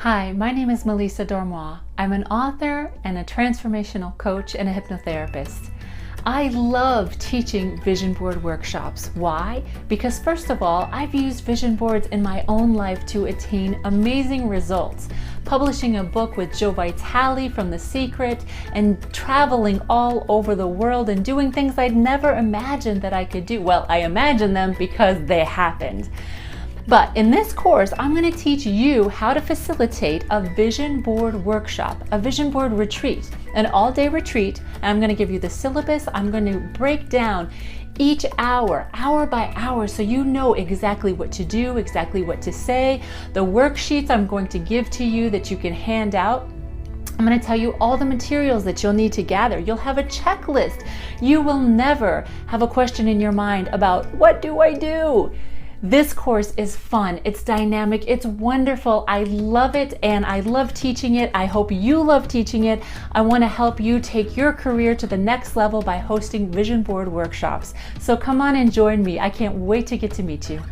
Hi, my name is Melissa Dormois. I'm an author and a transformational coach and a hypnotherapist. I love teaching vision board workshops. Why? Because first of all, I've used vision boards in my own life to attain amazing results. Publishing a book with Joe Vitale from The Secret and traveling all over the world and doing things I'd never imagined that I could do. Well, I imagined them because they happened. But in this course, I'm going to teach you how to facilitate a vision board workshop, a vision board retreat, an all-day retreat. And I'm going to give you the syllabus. I'm going to break down each hour by hour, so you know exactly what to do, exactly what to say. The worksheets I'm going to give to you that you can hand out. I'm going to tell you all the materials that you'll need to gather. You'll have a checklist. You will never have a question in your mind about what do I do? This course is fun, it's dynamic, it's wonderful. I love it and I love teaching it. I hope you love teaching it. I want to help you take your career to the next level by hosting vision board workshops. So come on and join me. I can't wait to get to meet you.